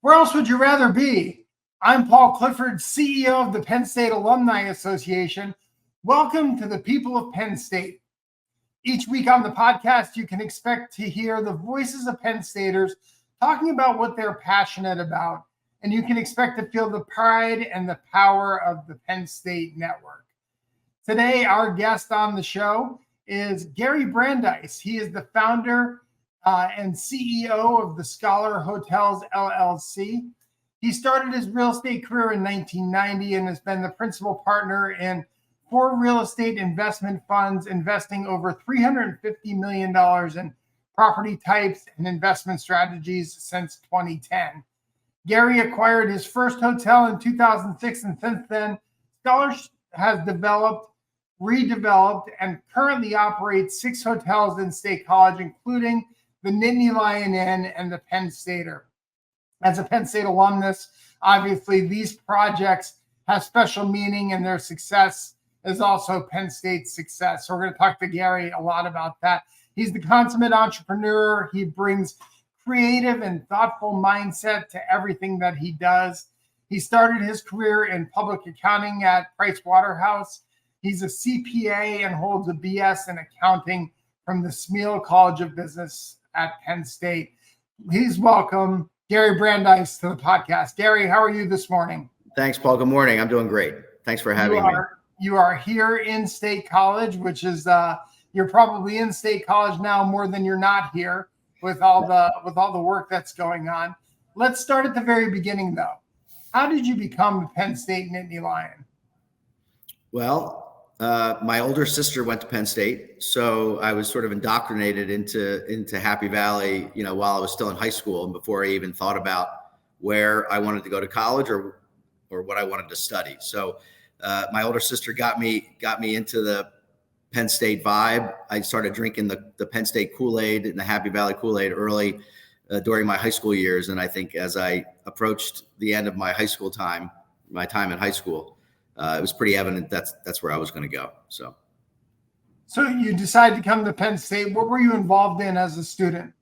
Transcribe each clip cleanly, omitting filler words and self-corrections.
Where else would you rather be? I'm Paul Clifford, CEO of the Penn State Alumni Association. Welcome to the People of Penn State. Each week on the podcast, you can expect to hear the voices of Penn Staters talking about what they're passionate about, and you can expect to feel the pride and the power of the Penn State network. Today, our guest on the show is Gary Brandeis. He is the founder and CEO of the Scholar Hotels, LLC. He started his real estate career in 1990 and has been the principal partner in 4 real estate investment funds, investing over $350 million in property types and investment strategies since 2010. Gary acquired his first hotel in 2006, and since then, Scholar has developed, redeveloped, and currently operates 6 hotels in State College, including the Nittany Lion Inn and the Penn Stater. As a Penn State alumnus, obviously these projects have special meaning, and their success is also Penn State's success. So we're going to talk to Gary a lot about that. He's the consummate entrepreneur. He brings creative and thoughtful mindset to everything that he does. He started his career in public accounting at Price Waterhouse. He's a CPA and holds a BS in accounting from the Smeal College of Business at Penn State. Please welcome Gary Brandeis to the podcast. Gary, how are you this morning? Thanks, Paul. Good morning. I'm doing great. Thanks for having me. You are here in State College, which is you're probably in State College now more than you're not here with all the work that's going on. Let's start at the very beginning, though. How did you become the Penn State Nittany Lion? Well, my older sister went to Penn State, so I was sort of indoctrinated into Happy Valley, while I was still in high school and before I even thought about where I wanted to go to college or what I wanted to study. So my older sister got me into the Penn State vibe. I started drinking the Penn State Kool-Aid and the Happy Valley Kool-Aid early during my high school years, and I think as I approached the end of my time in high school, it was pretty evident that's where I was going to go. So you decided to come to Penn State. What were you involved in as a student?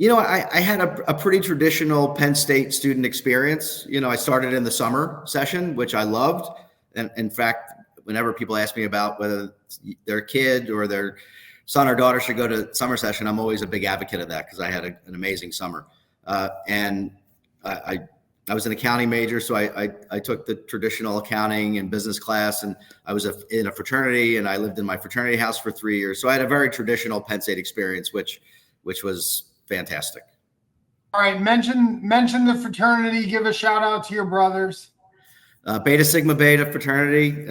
I had a pretty traditional Penn State student experience. I started in the summer session, which I loved. And in fact, whenever people ask me about whether their kid or their son or daughter should go to summer session, I'm always a big advocate of that because I had an amazing summer. And I was an accounting major, so I took the traditional accounting and business class, and I was in a fraternity, and I lived in my fraternity house for 3 years. So I had a very traditional Penn State experience, which was fantastic. All right, mention the fraternity. Give a shout out to your brothers. Beta Sigma Beta fraternity.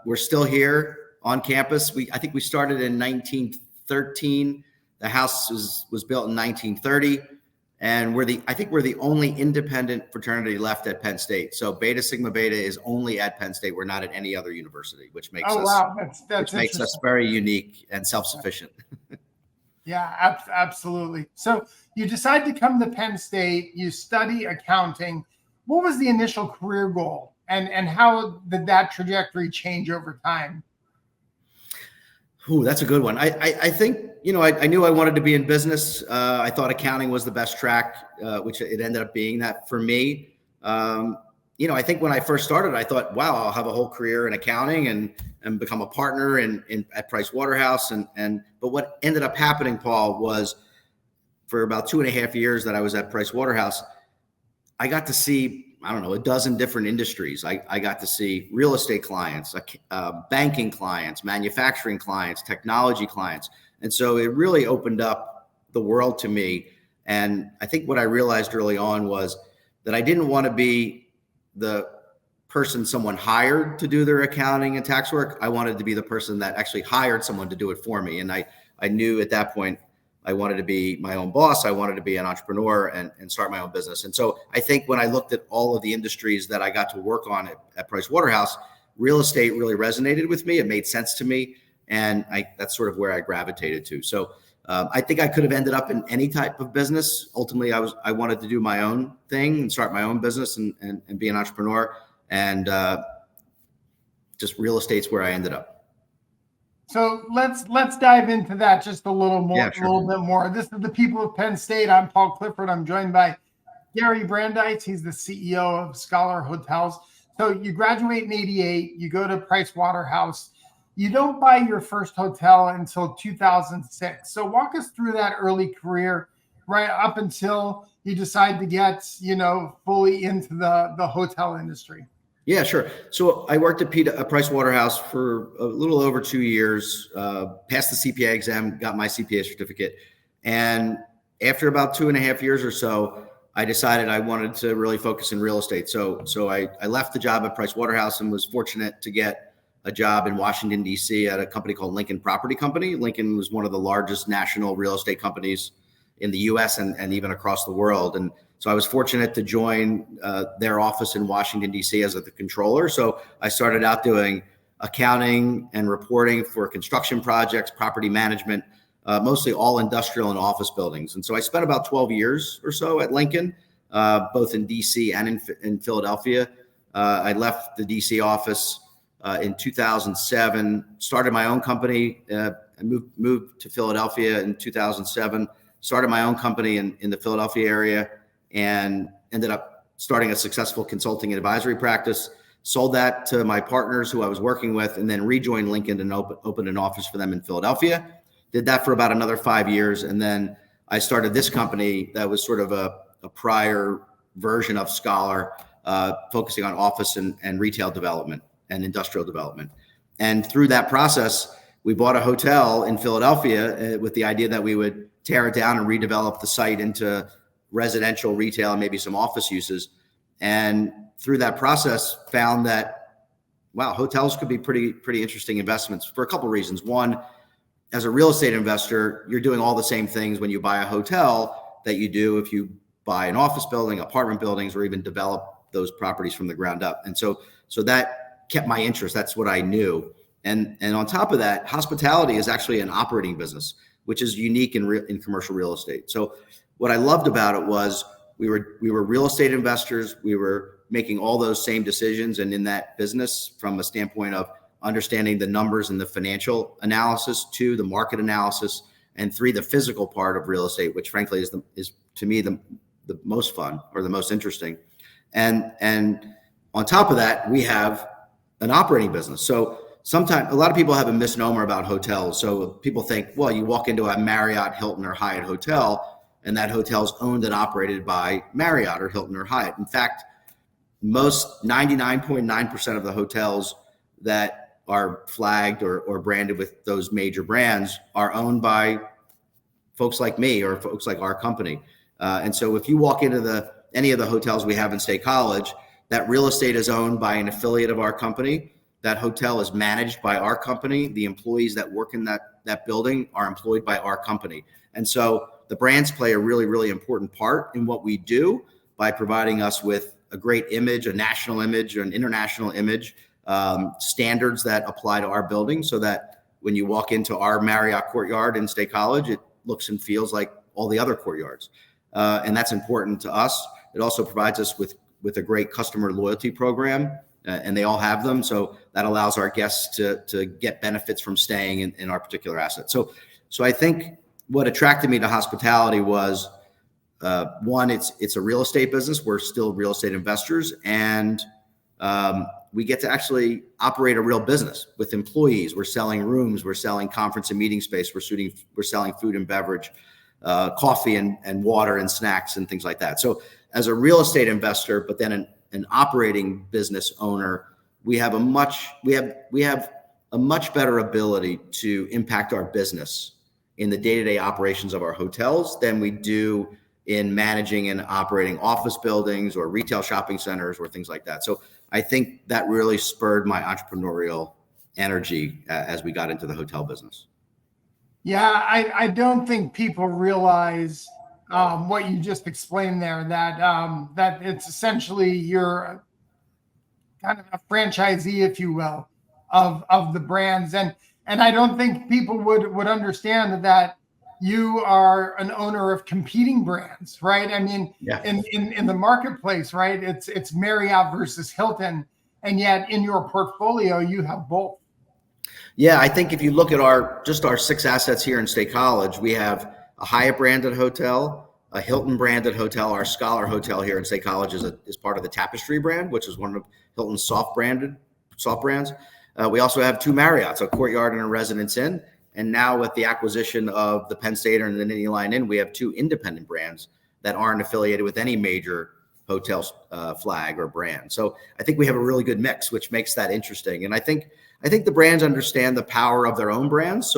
We're still here on campus. I think we started in 1913. The house was built in 1930. And I think we're the only independent fraternity left at Penn State. So Beta Sigma Beta is only at Penn State. We're not at any other university, which makes us very unique and self-sufficient. Yeah, absolutely. So you decide to come to Penn State, you study accounting. What was the initial career goal, and how did that trajectory change over time? Ooh, that's a good one. I think, I knew I wanted to be in business. I thought accounting was the best track, which it ended up being that for me. I think when I first started, I thought, wow, I'll have a whole career in accounting and become a partner at Price Waterhouse. But what ended up happening, Paul, was for about 2.5 years that I was at Price Waterhouse, I got to see, a dozen different industries. I got to see real estate clients, banking clients, manufacturing clients, technology clients. And so it really opened up the world to me. And I think what I realized early on was that I didn't want to be the person someone hired to do their accounting and tax work. I wanted to be the person that actually hired someone to do it for me. And I knew at that point I wanted to be my own boss. I wanted to be an entrepreneur and start my own business. And so I think when I looked at all of the industries that I got to work on at Price Waterhouse, real estate really resonated with me. It made sense to me. And that's sort of where I gravitated to. So I think I could have ended up in any type of business. Ultimately, I wanted to do my own thing and start my own business and be an entrepreneur. And just real estate's where I ended up. So let's dive into that just a little more, a little bit more. This is the People of Penn State. I'm Paul Clifford. I'm joined by Gary Brandeis. He's the CEO of Scholar Hotels. So you graduate in 88, you go to Price Waterhouse. You don't buy your first hotel until 2006. So walk us through that early career, right up until you decide to get, fully into the hotel industry. Yeah, sure. So I worked at Price Waterhouse for a little over 2 years, passed the CPA exam, got my CPA certificate. And after about 2.5 years or so, I decided I wanted to really focus in real estate. So I left the job at Price Waterhouse and was fortunate to get a job in Washington, D.C. at a company called Lincoln Property Company. Lincoln was one of the largest national real estate companies in the U.S. and even across the world. And so I was fortunate to join their office in Washington, D.C. as the controller. So I started out doing accounting and reporting for construction projects, property management, mostly all industrial and office buildings. And so I spent about 12 years or so at Lincoln, both in D.C. and in Philadelphia. I left the D.C. office in 2007, started my own company. I moved to Philadelphia in 2007, started my own company in the Philadelphia area, and ended up starting a successful consulting and advisory practice, sold that to my partners who I was working with, and then rejoined Lincoln and opened an office for them in Philadelphia. Did that for about another 5 years. And then I started this company that was sort of a prior version of Scholar, focusing on office and retail development and industrial development. And through that process, we bought a hotel in Philadelphia with the idea that we would tear it down and redevelop the site into residential, retail, and maybe some office uses. And through that process, found that, wow, hotels could be pretty interesting investments for a couple of reasons. One, as a real estate investor, you're doing all the same things when you buy a hotel that you do if you buy an office building, apartment buildings, or even develop those properties from the ground up. And so that kept my interest. That's what I knew. And on top of that, hospitality is actually an operating business, which is unique in commercial real estate. So what I loved about it was we were real estate investors. We were making all those same decisions, and in that business from a standpoint of understanding the numbers and the financial analysis, 2, the market analysis, and 3, the physical part of real estate, which frankly is to me the most fun or the most interesting. And on top of that, we have an operating business. So sometimes a lot of people have a misnomer about hotels. So people think, well, you walk into a Marriott, Hilton, or Hyatt hotel, and that hotel is owned and operated by Marriott or Hilton or Hyatt. In fact, most 99.9% of the hotels that are flagged or branded with those major brands are owned by folks like me or folks like our company. And so if you walk into any of the hotels we have in State College, that real estate is owned by an affiliate of our company. That hotel is managed by our company. The employees that work in that building are employed by our company. And so the brands play a really, really important part in what we do by providing us with a great image, a national image, an international image, standards that apply to our building, so that when you walk into our Marriott courtyard in State College, it looks and feels like all the other courtyards. And that's important to us. It also provides us with a great customer loyalty program, and they all have them. So that allows our guests to get benefits from staying in our particular asset. So I think what attracted me to hospitality was, one, it's a real estate business. We're still real estate investors, and we get to actually operate a real business with employees. We're selling rooms, we're selling conference and meeting space, we're selling food and beverage, coffee and water and snacks and things like that. So as a real estate investor, but then an operating business owner, we have a much better ability to impact our business in the day-to-day operations of our hotels than we do in managing and operating office buildings or retail shopping centers or things like that. So I think that really spurred my entrepreneurial energy as we got into the hotel business. Yeah, I don't think people realize what you just explained there, that it's essentially you're kind of a franchisee, if you will, of the brands. And I don't think people would understand that you are an owner of competing brands, right? I mean, yeah. in the marketplace, right? It's Marriott versus Hilton, and yet in your portfolio you have both. Yeah, I think if you look at our 6 assets here in State College, we have a Hyatt branded hotel, a Hilton branded hotel. Our Scholar Hotel here in State College is part of the Tapestry brand, which is one of Hilton's soft brands. We also have 2 Marriotts, a Courtyard and a Residence Inn. And now with the acquisition of the Penn State Inn and the Nittany Lion Inn, we have 2 independent brands that aren't affiliated with any major hotel flag or brand. So I think we have a really good mix, which makes that interesting. And I think the brands understand the power of their own brands.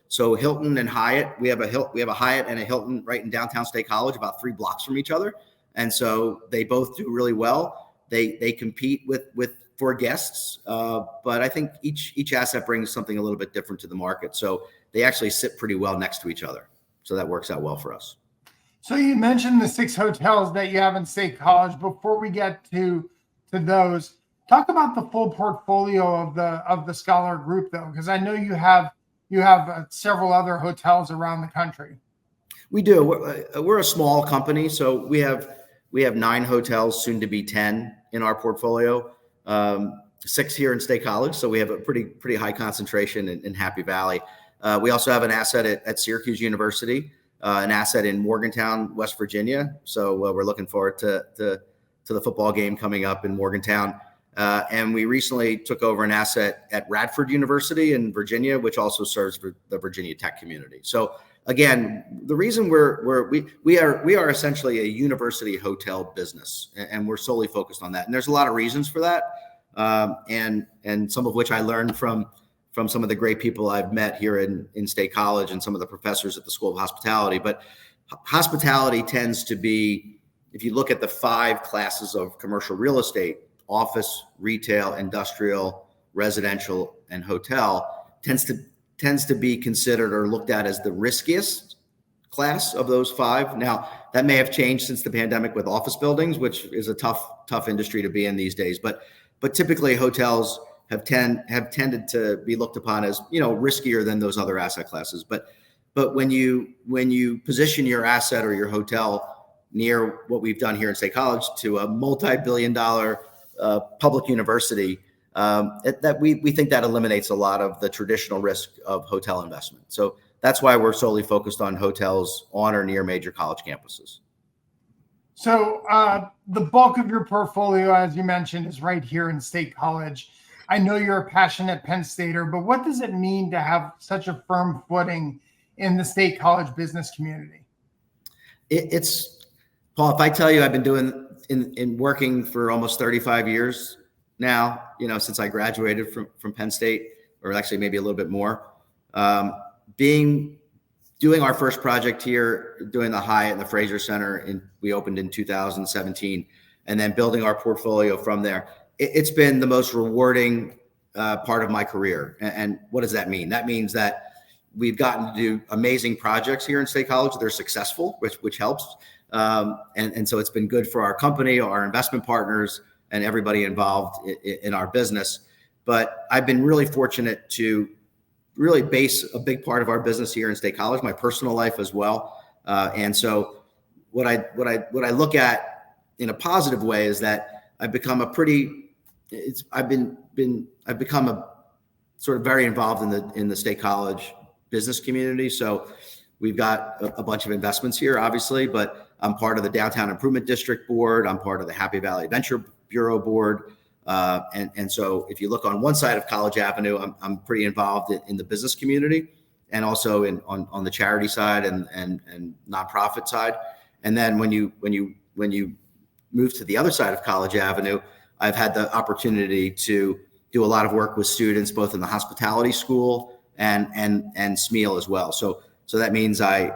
So Hilton and Hyatt, we have a Hyatt and a Hilton right in downtown State College, about 3 blocks from each other. And so they both do really well. They compete for guests, but I think each asset brings something a little bit different to the market. So they actually sit pretty well next to each other. So that works out well for us. So you mentioned the 6 hotels that you have in State College. Before we get to those, talk about the full portfolio of the Scholar Group, though, because I know you have several other hotels around the country. We do. We're a small company, so we have 9 hotels, soon to be 10 in our portfolio. 6 here in State College, so we have a pretty high concentration in Happy Valley. We also have an asset at Syracuse University, an asset in Morgantown, West Virginia. So we're looking forward to the football game coming up in Morgantown. And we recently took over an asset at Radford University in Virginia, which also serves for the Virginia Tech community. So again, the reason we are essentially a university hotel business, and we're solely focused on that. And there's a lot of reasons for that, and some of which I learned from some of the great people I've met here in State College and some of the professors at the School of Hospitality. But hospitality tends to be, if you look at the 5 classes of commercial real estate: office, retail, industrial, residential, and hotel, tends to be considered or looked at as the riskiest class of those 5. Now, that may have changed since the pandemic with office buildings, which is a tough industry to be in these days. But typically hotels have tended to be looked upon as, riskier than those other asset classes. But when you position your asset or your hotel near what we've done here in State College to a multi-billion-dollar public university, that we think that eliminates a lot of the traditional risk of hotel investment. So that's why we're solely focused on hotels on or near major college campuses. So the bulk of your portfolio, as you mentioned, is right here in State College. I know you're a passionate Penn Stater, but what does it mean to have such a firm footing in the State College business community? It's Paul, if I tell you I've been doing in working for almost 35 years now, since I graduated from Penn State, or actually maybe a little bit more, doing our first project here, doing the Hyatt and the Fraser Center, we opened in 2017, and then building our portfolio from there. It's been the most rewarding part of my career. And what does that mean? That means that we've gotten to do amazing projects here in State College. They're successful, which helps. And so it's been good for our company, our investment partners, and everybody involved in our business. But I've been really fortunate to really base a big part of our business here in State College, my personal life as well. And so what I look at in a positive way is that I've become I've become a sort of very involved in the State College business community. So we've got a bunch of investments here, obviously, but I'm part of the Downtown Improvement District Board. I'm part of the Happy Valley Venture Bureau Board. And so if you look on one side of College Avenue, I'm pretty involved in the business community, and also on the charity side and nonprofit side. And then when you move to the other side of College Avenue, I've had the opportunity to do a lot of work with students, both in the hospitality school and SMEAL as well. So that means I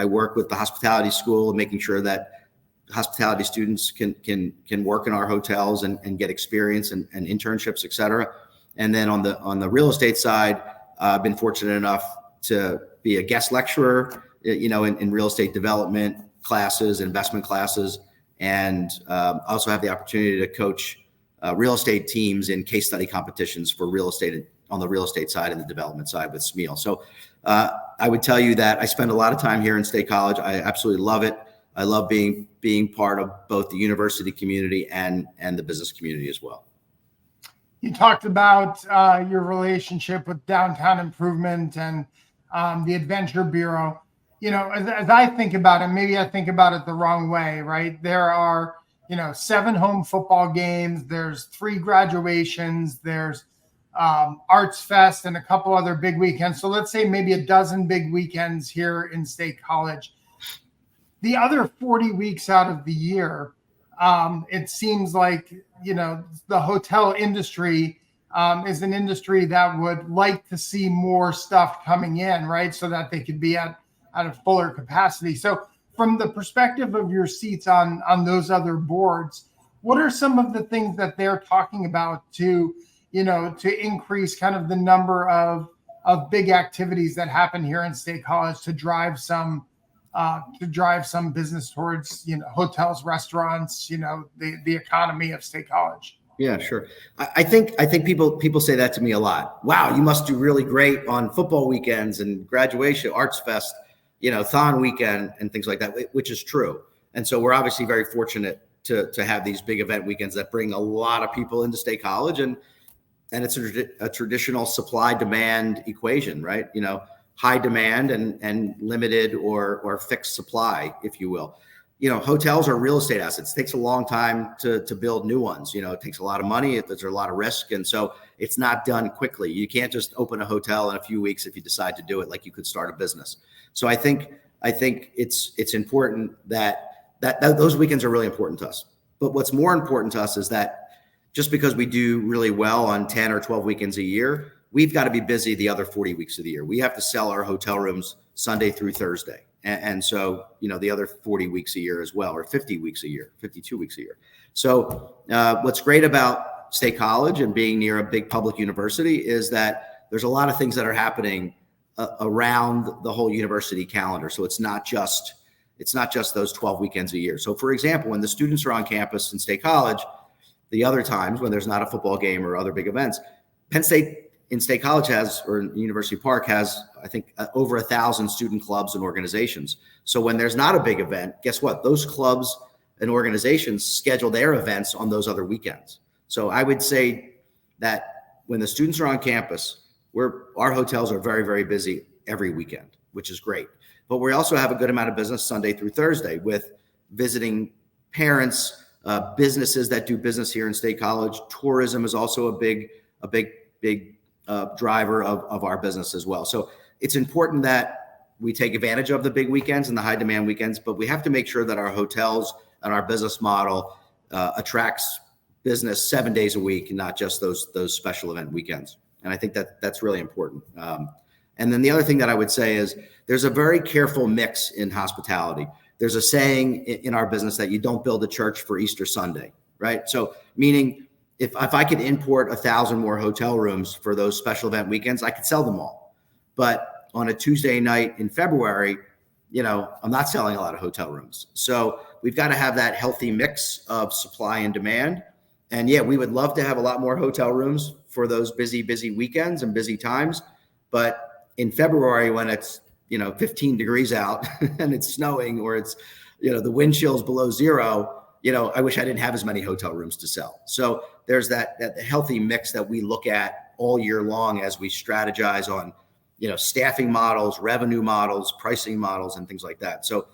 work with the hospitality school, making sure that hospitality students can work in our hotels and get experience and internships, et cetera. And then on the real estate side, I've been fortunate enough to be a guest lecturer, in real estate development classes, investment classes, and also have the opportunity to coach real estate teams in case study competitions for real estate on the real estate side and the development side with SMEAL. So I would tell you that I spend a lot of time here in State College. I absolutely love it. I love being part of both the university community and the business community as well. You talked about your relationship with Downtown Improvement and the Adventure Bureau. as I think about it, maybe I think about it the wrong way, right? There are, 7 home football games. There's 3 graduations. There's Arts Fest and a couple other big weekends. So let's say maybe a dozen big weekends here in State College. The other 40 weeks out of the year, it seems like, the hotel industry is an industry that would like to see more stuff coming in, right? So that they could be at a fuller capacity. So from the perspective of your seats on those other boards, what are some of the things that they're talking about to increase kind of the number of big activities that happen here in State College to drive some business towards, hotels, restaurants, the economy of State College? Yeah, sure. I think people say that to me a lot. Wow, you must do really great on football weekends and graduation, Arts Fest, Thon weekend and things like that, which is true. And so we're obviously very fortunate to have these big event weekends that bring a lot of people into State College, and it's a traditional supply demand equation, right? High demand and limited or fixed supply, if you will. Hotels are real estate assets. It takes a long time to build new ones. It takes a lot of money. There's a lot of risk. And so it's not done quickly. You can't just open a hotel in a few weeks if you decide to do it like you could start a business. So I think it's important that those weekends are really important to us. But what's more important to us is that just because we do really well on 10 or 12 weekends a year, we've got to be busy the other 40 weeks of the year. We have to sell our hotel rooms Sunday through Thursday. And so, the other 40 weeks a year as well, or 50 weeks a year, 52 weeks a year. So what's great about State College and being near a big public university is that there's a lot of things that are happening around the whole university calendar. So it's not just those 12 weekends a year. So for example, when the students are on campus in State College, the other times when there's not a football game or other big events, Penn State in State College or University Park has, I think, over 1,000 student clubs and organizations. So when there's not a big event, guess what? Those clubs and organizations schedule their events on those other weekends. So I would say that when the students are on campus, our hotels are very, very busy every weekend, which is great. But we also have a good amount of business Sunday through Thursday with visiting parents, businesses that do business here in State College. Tourism is also a big driver of our business as well. So it's important that we take advantage of the big weekends and the high demand weekends, but we have to make sure that our hotels and our business model attracts business 7 days a week, and not just those special event weekends. And I think that's really important. And then the other thing that I would say is there's a very careful mix in hospitality. There's a saying in our business that you don't build a church for Easter Sunday, right? So meaning if I could import 1,000 more hotel rooms for those special event weekends, I could sell them all. But on a Tuesday night in February, I'm not selling a lot of hotel rooms. So we've got to have that healthy mix of supply and demand. And yeah, we would love to have a lot more hotel rooms for those busy weekends and busy times. But in February, when it's, 15 degrees out and it's snowing, or it's, the wind chill's below zero, I wish I didn't have as many hotel rooms to sell. So there's that healthy mix that we look at all year long as we strategize on, staffing models, revenue models, pricing models, and things like that. So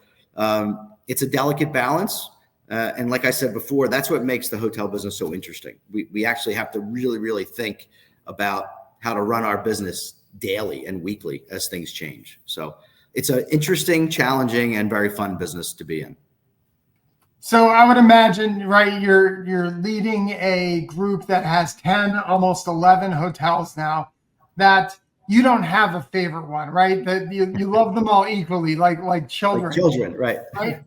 it's a delicate balance. And like I said before, that's what makes the hotel business so interesting. We actually have to really, really think about how to run our business daily and weekly as things change. So it's an interesting, challenging, and very fun business to be in. So I would imagine, right, you're leading a group that has 10, almost 11 hotels now, that you don't have a favorite one, right? That you love them all equally, like children. Like children, right?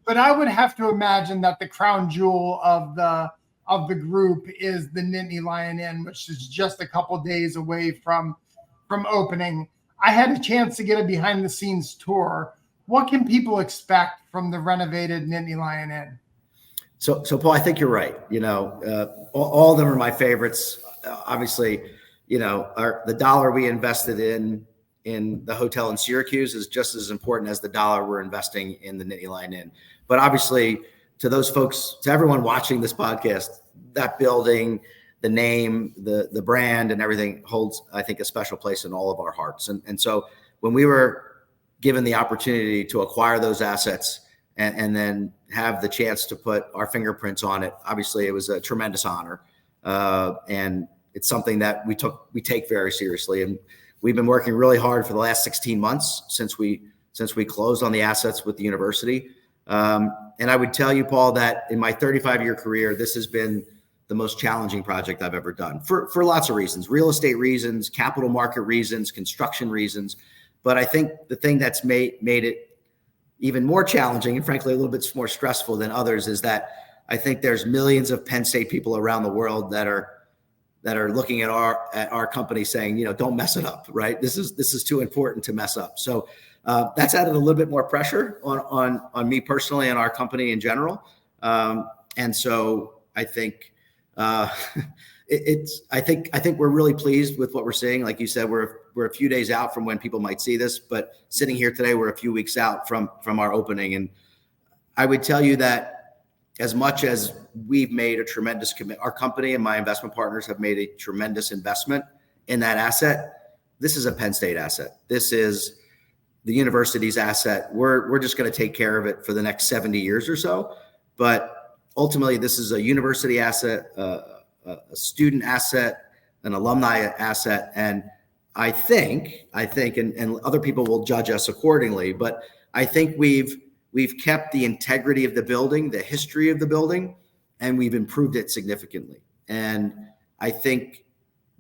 But I would have to imagine that the crown jewel of the group is the Nittany Lion Inn, which is just a couple days away from opening. I had a chance to get a behind the scenes tour. What can people expect from the renovated Nittany Lion Inn? So Paul, I think you're right. All of them are my favorites. Obviously, the dollar we invested in the hotel in Syracuse is just as important as the dollar we're investing in the Nittany Lion Inn. But obviously, to those folks, to everyone watching this podcast, that building, the name, the brand, and everything holds, I think, a special place in all of our hearts. And so when we were given the opportunity to acquire those assets and then have the chance to put our fingerprints on it, obviously it was a tremendous honor. And it's something that we take very seriously. And we've been working really hard for the last 16 months since we closed on the assets with the university. And I would tell you, Paul, that in my 35-year career, this has been the most challenging project I've ever done for lots of reasons: real estate reasons, capital market reasons, construction reasons. But I think the thing that's made it even more challenging and frankly a little bit more stressful than others is that I think there's millions of Penn State people around the world that are looking at our company saying, don't mess it up, right? This is too important to mess up. So that's added a little bit more pressure on me personally and our company in general. And so I think I think we're really pleased with what we're seeing. Like you said, we're a few days out from when people might see this, but sitting here today, we're a few weeks out from our opening. And I would tell you that as much as we've made a tremendous commitment, our company and my investment partners have made a tremendous investment in that asset. This is a Penn State asset. This is the university's asset. We're just going to take care of it for the next 70 years or so. But ultimately, this is a university asset, a student asset, an alumni asset. And I think, and other people will judge us accordingly, but I think we've kept the integrity of the building, the history of the building, and we've improved it significantly. And I think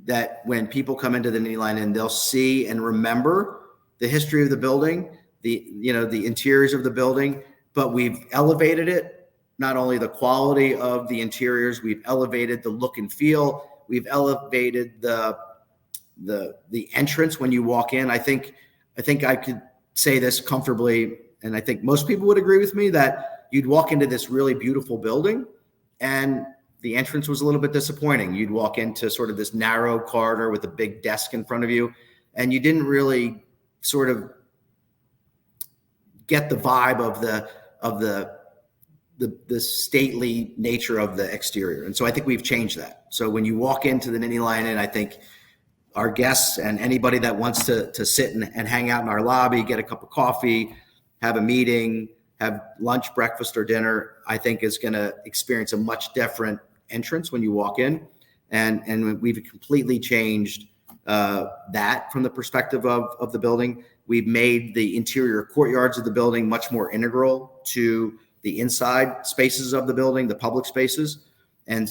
that when people come into the Nittany Lion Inn, they'll see and remember the history of the building, the interiors of the building, but we've elevated it. Not only the quality of the interiors, we've elevated the look and feel. We've elevated the entrance when you walk in. I think I could say this comfortably, and I think most people would agree with me that you'd walk into this really beautiful building and the entrance was a little bit disappointing. You'd walk into sort of this narrow corridor with a big desk in front of you, and you didn't really sort of get the vibe of the stately nature of the exterior. And so I think we've changed that. So when you walk into the Nittany Lion Inn, I think our guests and anybody that wants to sit and hang out in our lobby, get a cup of coffee, have a meeting, have lunch, breakfast, or dinner, I think is going to experience a much different entrance when you walk in. And we've completely changed that from the perspective of the building. We've made the interior courtyards of the building much more integral to the inside spaces of the building, the public spaces. And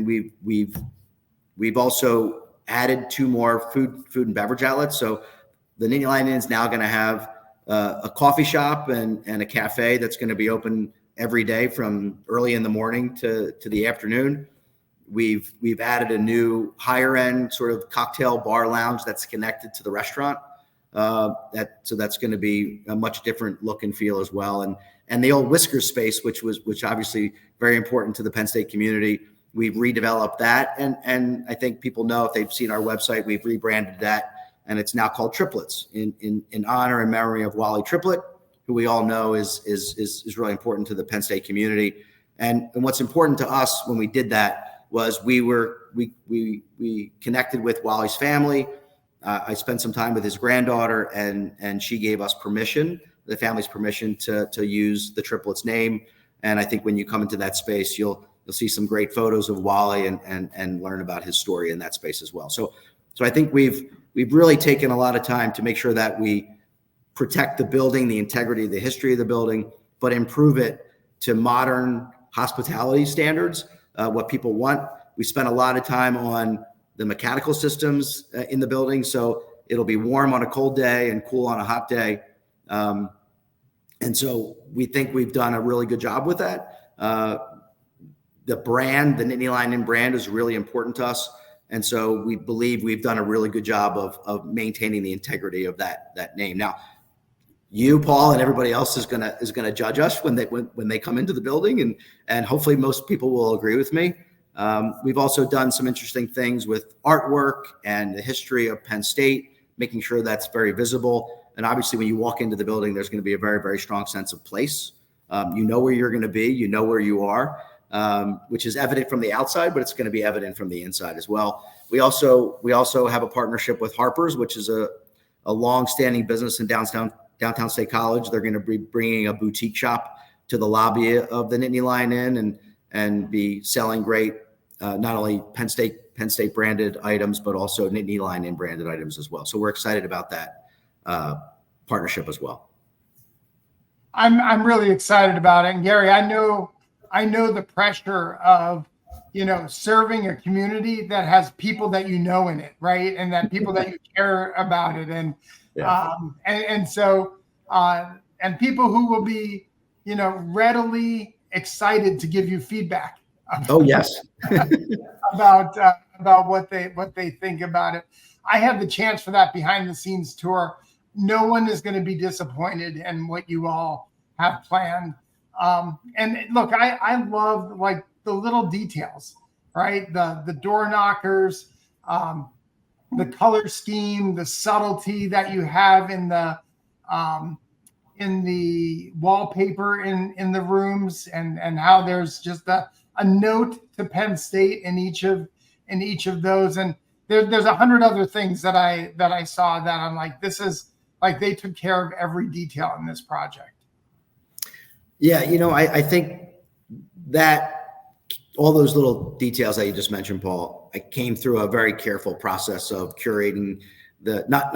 we've also added 2 more food and beverage outlets. So the Nittany Lion Inn is now going to have a coffee shop and a cafe that's going to be open every day from early in the morning to the afternoon. We've added a new higher end sort of cocktail bar lounge that's connected to the restaurant. So that's going to be a much different look and feel as well. And the old Whiskers space, which obviously very important to the Penn State community, we've redeveloped that. And I think people know, if they've seen our website, we've rebranded that, and it's now called Triplets in honor and memory of Wally Triplett, who we all know is really important to the Penn State community. And what's important to us when we did that was we connected with Wally's family. I spent some time with his granddaughter, and she gave us permission, the family's permission to use the Triplets name. And I think when you come into that space, you'll see some great photos of Wally and learn about his story in that space as well. So I think we've really taken a lot of time to make sure that we protect the building, the integrity, the history of the building, but improve it to modern hospitality standards, what people want. We spent a lot of time on the mechanical systems in the building, so it'll be warm on a cold day and cool on a hot day. And so we think we've done a really good job with that. The brand, the Nittany Lion Inn brand, is really important to us. And so we believe we've done a really good job of maintaining the integrity of that name. Now, you, Paul, and everybody else is gonna judge us when they come into the building, and hopefully most people will agree with me. We've also done some interesting things with artwork and the history of Penn State, making sure that's very visible. And obviously, when you walk into the building, there's going to be a very, very strong sense of place. You know where you're going to be, you know where you are, which is evident from the outside, but it's going to be evident from the inside as well. We also have a partnership with Harper's, which is a long-standing business in downtown downtown State College. They're going to be bringing a boutique shop to the lobby of the Nittany Lion Inn and be selling great, not only Penn State branded items, but also Nittany Lion Inn branded items as well. So we're excited about that partnership as well. I'm really excited about it. And Gary, I know the pressure of, serving a community that has people that in it, right? And that people that you care about it. And and people who will be, readily excited to give you feedback. Oh, yes. about what they think about it. I had the chance for that behind the scenes tour. No one is going to be disappointed in what you all have planned. And look, I love like the little details, right? The door knockers, the color scheme, the subtlety that you have in the wallpaper in the rooms, and how there's just a note to Penn State in each of those. And there's 100 other things that I saw that I'm like, this is like they took care of every detail in this project. Yeah, I think that all those little details that you just mentioned, Paul, I came through a very careful process of curating the not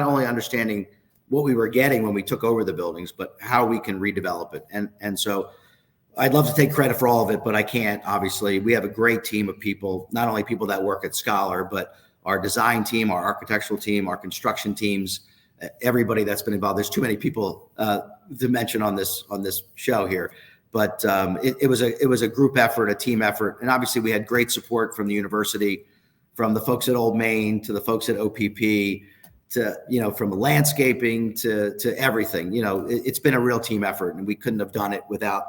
only understanding what we were getting when we took over the buildings, but how we can redevelop it. And so I'd love to take credit for all of it, but I can't. Obviously, we have a great team of people, not only people that work at Scholar, but our design team, our architectural team, our construction teams, everybody that's been involved. There's too many people to mention on this show here, but it was a group effort, a team effort, and obviously we had great support from the university, from the folks at Old Main to the folks at OPP, to from landscaping to everything. It's been a real team effort, and we couldn't have done it without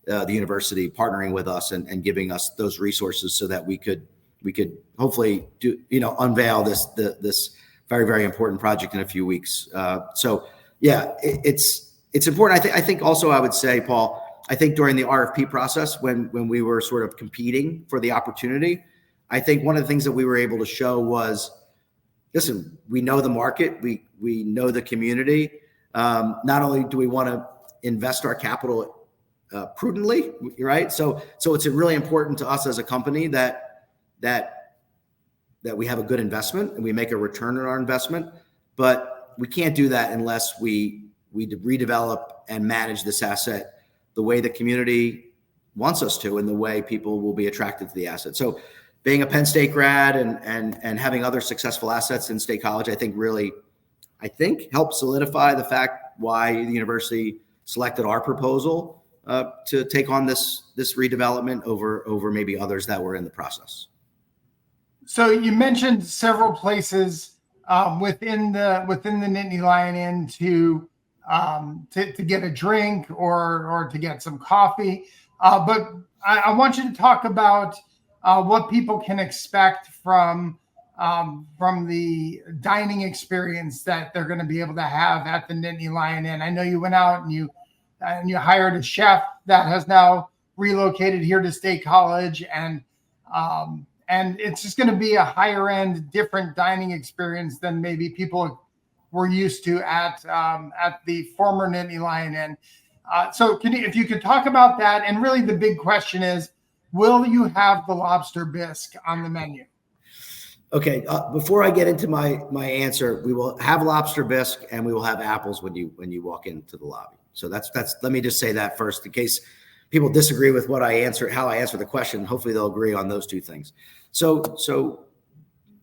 the university partnering with us and giving us those resources so that we could hopefully do unveil this very, very important project in a few weeks. So yeah, it's important. I think also I would say, Paul, I think during the RFP process, when we were sort of competing for the opportunity, I think one of the things that we were able to show was, listen, we know the market, we know the community. Not only do we want to invest our capital prudently, right? So it's really important to us as a company that we have a good investment and we make a return on our investment, but we can't do that unless we redevelop and manage this asset the way the community wants us to, and the way people will be attracted to the asset. So being a Penn State grad and having other successful assets in State College, I think helped solidify the fact why the university selected our proposal to take on this redevelopment over maybe others that were in the process. So you mentioned several places within the Nittany Lion Inn to get a drink or to get some coffee, but I want you to talk about what people can expect from the dining experience that they're going to be able to have at the Nittany Lion Inn. I know you went out and you hired a chef that has now relocated here to State College, and it's just going to be a higher end, different dining experience than maybe people were used to at the former Nittany Lion Inn. So if you could talk about that, and really the big question is, will you have the lobster bisque on the menu? Okay, before I get into my answer, we will have lobster bisque and we will have apples when you walk into the lobby. So that's let me just say that first, in case people disagree with how I answer the question. Hopefully they'll agree on those two things. So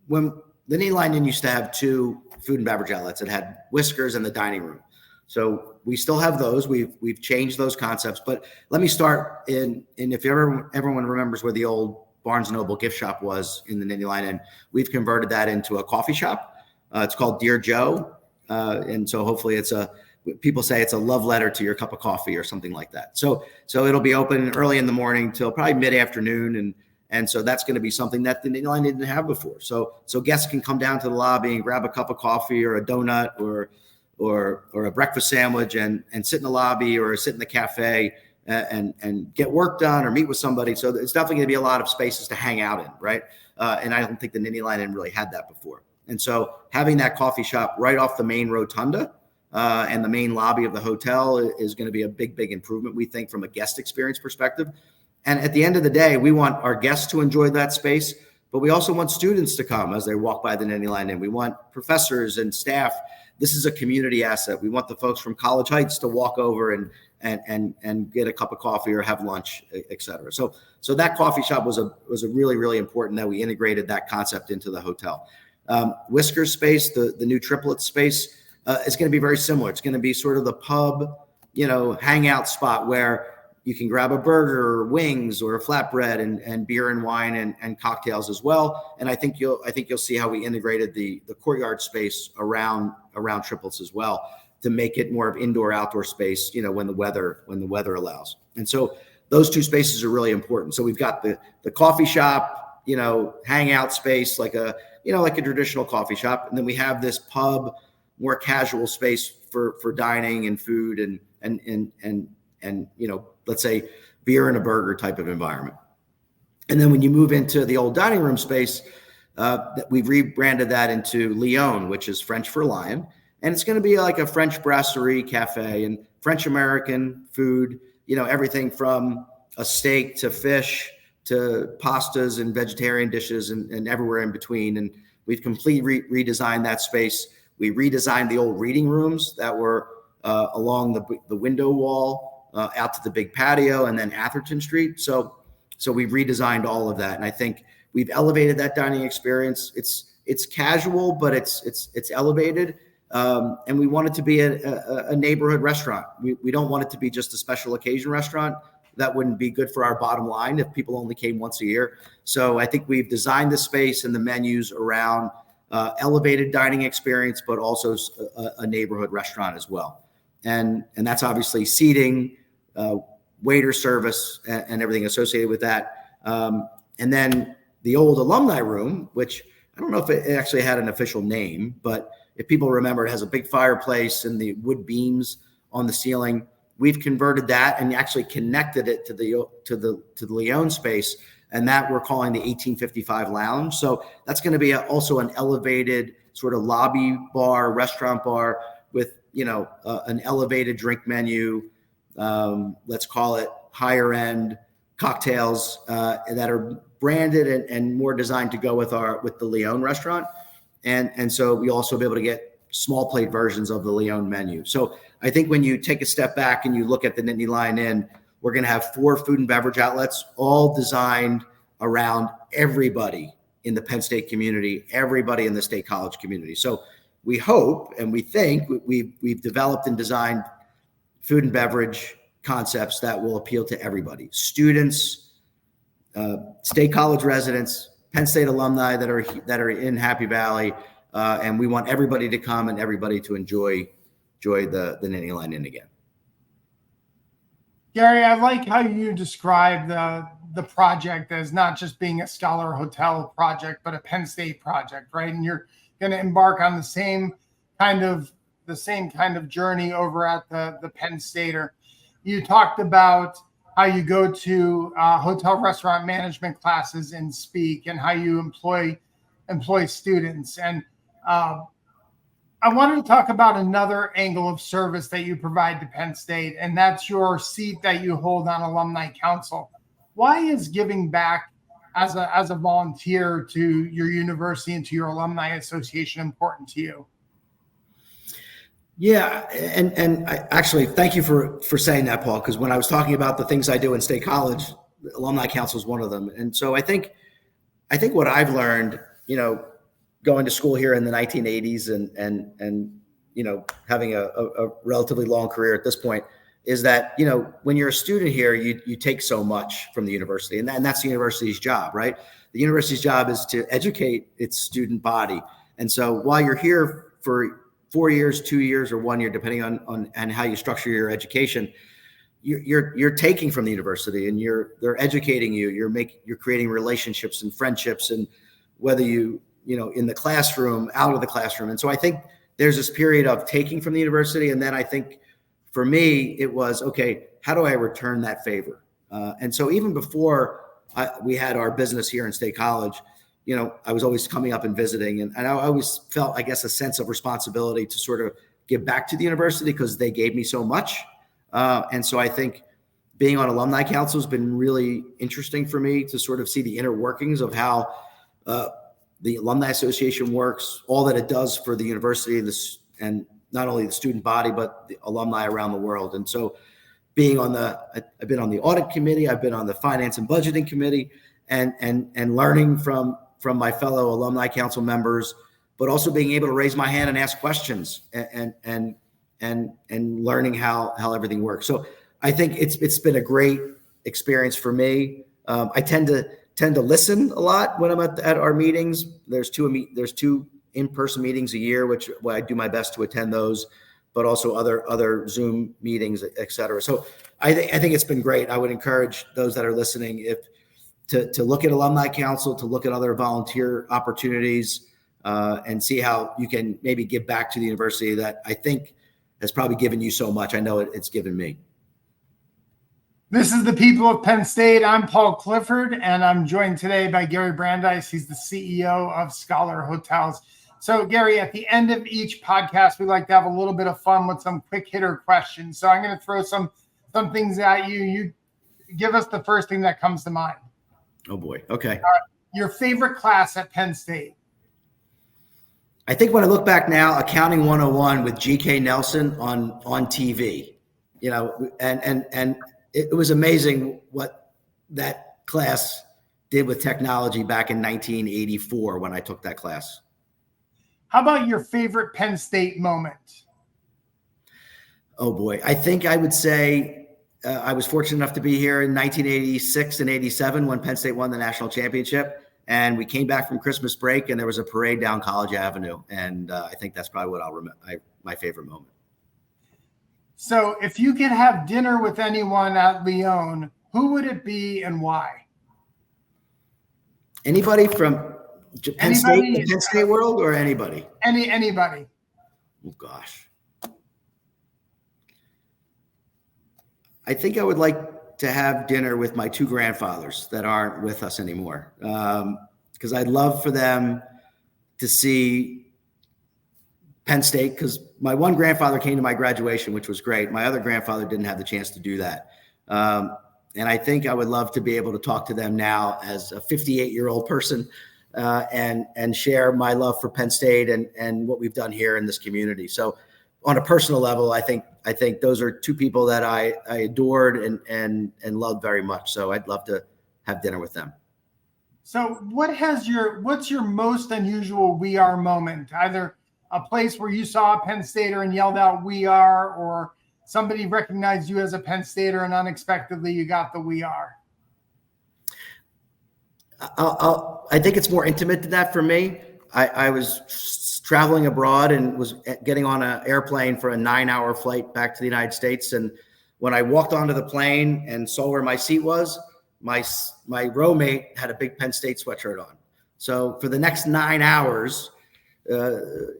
when the Nittany Lion Inn used to have two food and beverage outlets, it had Whiskers and the dining room. So we still have those. We've changed those concepts, but let me start in if everyone remembers where the old Barnes & Noble gift shop was in the Nittany Lion Inn, we've converted that into a coffee shop. It's called Dear Joe. And so hopefully people say it's a love letter to your cup of coffee or something like that. So it'll be open early in the morning till probably mid-afternoon. And so that's going to be something that the Nittany Lion didn't have before. So guests can come down to the lobby and grab a cup of coffee or a donut or a breakfast sandwich and sit in the lobby or sit in the cafe and get work done or meet with somebody. So it's definitely going to be a lot of spaces to hang out in, right? And I don't think the Nittany Lion Inn really had that before. And so having that coffee shop right off the main rotunda and the main lobby of the hotel is going to be a big improvement, we think, from a guest experience perspective. And at the end of the day, we want our guests to enjoy that space, but we also want students to come as they walk by the Nittany Lion Inn. We want professors and staff. This is a community asset. We want the folks from College Heights to walk over and get a cup of coffee or have lunch, et cetera. So that coffee shop was a really important that we integrated that concept into the hotel. Whiskers space, the new triplet space, is going to be very similar. It's going to be sort of the pub, hangout spot where you can grab a burger or wings or a flatbread and beer and wine and cocktails as well. And I think you'll see how we integrated the courtyard space around triplets as well to make it more of indoor outdoor space, when the weather allows. And so those two spaces are really important. So we've got the coffee shop, hangout space like a traditional coffee shop, and then we have this pub, more casual space for dining and food and let's say beer and a burger type of environment. And then when you move into the old dining room space, we've rebranded that into Lion, which is French for lion. And it's going to be like a French brasserie cafe and French American food, everything from a steak to fish to pastas and vegetarian dishes and everywhere in between. And we've completely redesigned that space. We redesigned the old reading rooms that were along the window wall out to the big patio and then Atherton Street. So we've redesigned all of that. And I think we've elevated that dining experience. It's casual, but it's elevated. And we want it to be a neighborhood restaurant. We don't want it to be just a special occasion restaurant. That wouldn't be good for our bottom line if people only came once a year. So I think we've designed the space and the menus around elevated dining experience, but also a neighborhood restaurant as well. And that's obviously seating, waiter service, and everything associated with that. And then the old alumni room, which I don't know if it actually had an official name, but if people remember, it has a big fireplace and the wood beams on the ceiling. We've converted that and actually connected it to the Lion space, and that we're calling the 1855 Lounge. So that's going to be also an elevated sort of lobby bar, restaurant bar with an elevated drink menu. Let's call it higher end cocktails that are branded and more designed to go with the Lion restaurant. And so we also be able to get small plate versions of the Lion menu. So I think when you take a step back and you look at the Nittany Lion Inn, we're going to have 4 food and beverage outlets, all designed around everybody in the Penn State community, everybody in the State College community. So we hope and we think we've developed and designed food and beverage concepts that will appeal to everybody: students, State College residents, Penn State alumni that are in Happy Valley, and we want everybody to come and everybody to enjoy the Nittany Lion Inn again. Gary, I like how you describe the project as not just being a Scholar Hotel project, but a Penn State project, right? And you're going to embark on the same kind of journey over at the Penn Stater. You talked about how you go to hotel restaurant management classes and speak, and how you employ students. And I wanted to talk about another angle of service that you provide to Penn State, and that's your seat that you hold on Alumni Council. Why is giving back as a volunteer to your university and to your alumni association important to you? Yeah, and I actually thank you for saying that, Paul, because when I was talking about the things I do in State College, the Alumni Council is one of them. And so I think what I've learned, going to school here in the 1980s and having a relatively long career at this point, is that when you're a student here, you take so much from the university, and that's the university's job, right? The university's job is to educate its student body. And so while you're here for 4 years, 2 years, or 1 year, depending on how you structure your education, you're taking from the university, and they're educating you. You're creating relationships and friendships, and whether in the classroom, out of the classroom. And so I think there's this period of taking from the university, and then I think for me it was, okay, how do I return that favor? And so even before we had our business here in State College, I was always coming up and visiting, and I always felt, I guess, a sense of responsibility to sort of give back to the university because they gave me so much. And so I think being on Alumni Council has been really interesting for me to sort of see the inner workings of how the Alumni Association works, all that it does for the university and not only the student body, but the alumni around the world. And so I've been on the audit committee, I've been on the finance and budgeting committee, and learning from my fellow Alumni Council members, but also being able to raise my hand and ask questions and learning how everything works. So I think it's been a great experience for me. I tend to listen a lot when I'm at our meetings. There's two in-person meetings a year, which I do my best to attend those, but also other Zoom meetings, et cetera. So I think it's been great. I would encourage those that are listening to look at Alumni Council, to look at other volunteer opportunities, and see how you can maybe give back to the university that I think has probably given you so much. I know it's given me. This is the People of Penn State. I'm Paul Clifford, and I'm joined today by Gary Brandeis. He's the CEO of Scholar Hotels. So, Gary, at the end of each podcast, we like to have a little bit of fun with some quick hitter questions. So I'm going to throw some things at you. You give us the first thing that comes to mind. Oh, boy. Okay. Your favorite class at Penn State? I think when I look back now, Accounting 101 with G.K. Nelson on TV, and it was amazing what that class did with technology back in 1984 when I took that class. How about your favorite Penn State moment? Oh, boy. I think I would say I was fortunate enough to be here in 1986 and 87 when Penn State won the national championship. And we came back from Christmas break and there was a parade down College Avenue. And I think that's probably what I'll remember, my favorite moment. So if you could have dinner with anyone at Lyon, who would it be and why? Anybody from Penn State world or anybody? Anybody. Oh, gosh. I think I would like to have dinner with my two grandfathers that aren't with us anymore. Because I'd love for them to see Penn State, because my one grandfather came to my graduation, which was great. My other grandfather didn't have the chance to do that. And I think I would love to be able to talk to them now as a 58-year-old person and share my love for Penn State and what we've done here in this community. So on a personal level, I think those are two people that I adored and loved very much. So I'd love to have dinner with them. So what's your most unusual "we are" moment? Either a place where you saw a Penn Stater and yelled out "we are," or somebody recognized you as a Penn Stater and unexpectedly you got the "we are"? I think it's more intimate than that for me. I was traveling abroad and was getting on an airplane for a 9-hour flight back to the United States. And when I walked onto the plane and saw where my seat was, my roommate had a big Penn State sweatshirt on. So for the next 9 hours,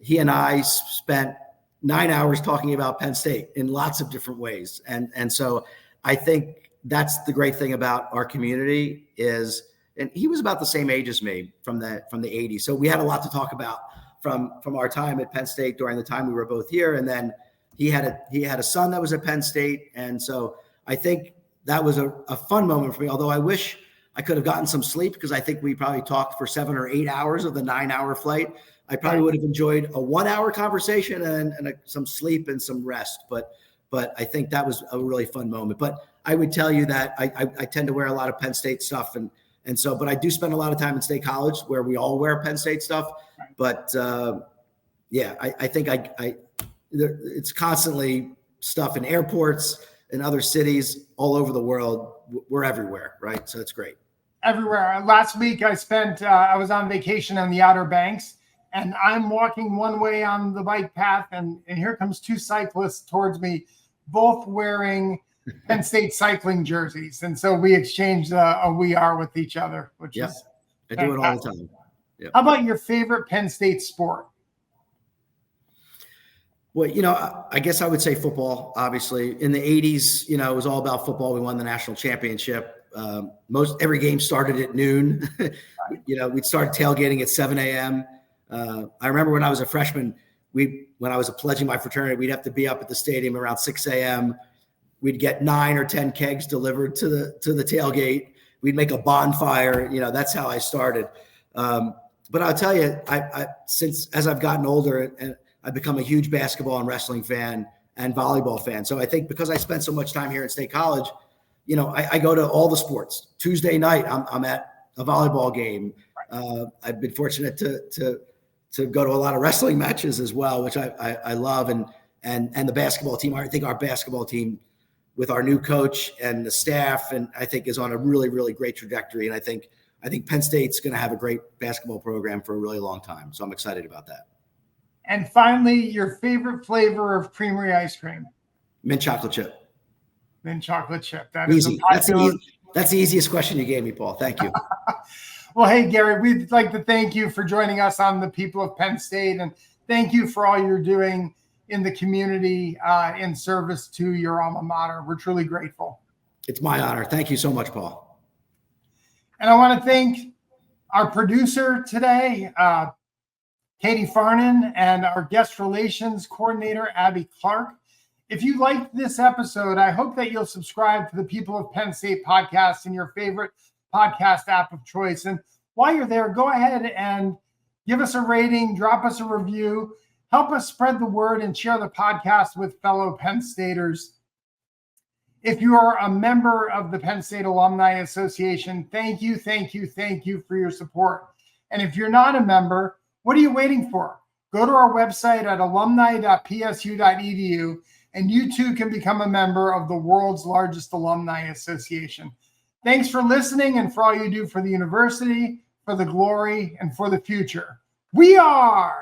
he and I spent 9 hours talking about Penn State in lots of different ways. And so I think that's the great thing about our community is, and he was about the same age as me from the 80s. So we had a lot to talk about from our time at Penn State during the time we were both here. And then he had a son that was at Penn State. And so I think that was a fun moment for me, although I wish I could have gotten some sleep because I think we probably talked for 7 or 8 hours of the 9-hour flight. I probably would have enjoyed a 1-hour conversation and some sleep and some rest. But I think that was a really fun moment. But I would tell you that I tend to wear a lot of Penn State stuff. And so, but I do spend a lot of time in State College where we all wear Penn State stuff. But I think it's constantly stuff in airports and other cities all over the world. We're everywhere, right? So it's great. Everywhere. Last week I was on vacation on the Outer Banks, and I'm walking one way on the bike path, and here comes two cyclists towards me, both wearing Penn State cycling jerseys. And so we exchanged a "we are" with each other, which is I do it all the time. Yep. How about your favorite Penn State sport? Well, I guess I would say football, obviously. In the 80s, it was all about football. We won the national championship. Every game started at noon. We'd start tailgating at 7 a.m. I remember when I was a freshman, when I was pledging my fraternity, we'd have to be up at the stadium around 6 a.m. We'd get 9 or 10 kegs delivered to the tailgate. We'd make a bonfire. That's how I started. But I'll tell you, since as I've gotten older, and I've become a huge basketball and wrestling fan and volleyball fan. So I think because I spent so much time here at State College, I go to all the sports. Tuesday night, I'm at a volleyball game. I've been fortunate to go to a lot of wrestling matches as well, which I love. And the basketball team, I think our basketball team with our new coach and the staff, and I think is on a really, really great trajectory. And I think Penn State's going to have a great basketball program for a really long time. So I'm excited about that. And finally, your favorite flavor of creamery ice cream? Mint chocolate chip. Mint chocolate chip. That Easy. is That's the easiest question you gave me, Paul. Thank you. Well, hey, Gary, we'd like to thank you for joining us on the People of Penn State, and thank you for all you're doing in the community in service to your alma mater. We're truly grateful. It's my honor. Thank you so much, Paul. And I want to thank our producer today, Katie Farnan, and our guest relations coordinator, Abby Clark. If you liked this episode, I hope that you'll subscribe to the People of Penn State podcast in your favorite podcast app of choice. And while you're there, go ahead and give us a rating, drop us a review, help us spread the word, and share the podcast with fellow Penn Staters. If you are a member of the Penn State Alumni Association, thank you for your support. And if you're not a member, what are you waiting for? Go to our website at alumni.psu.edu, and you too can become a member of the world's largest alumni association. Thanks for listening and for all you do for the university, for the glory, and for the future. We are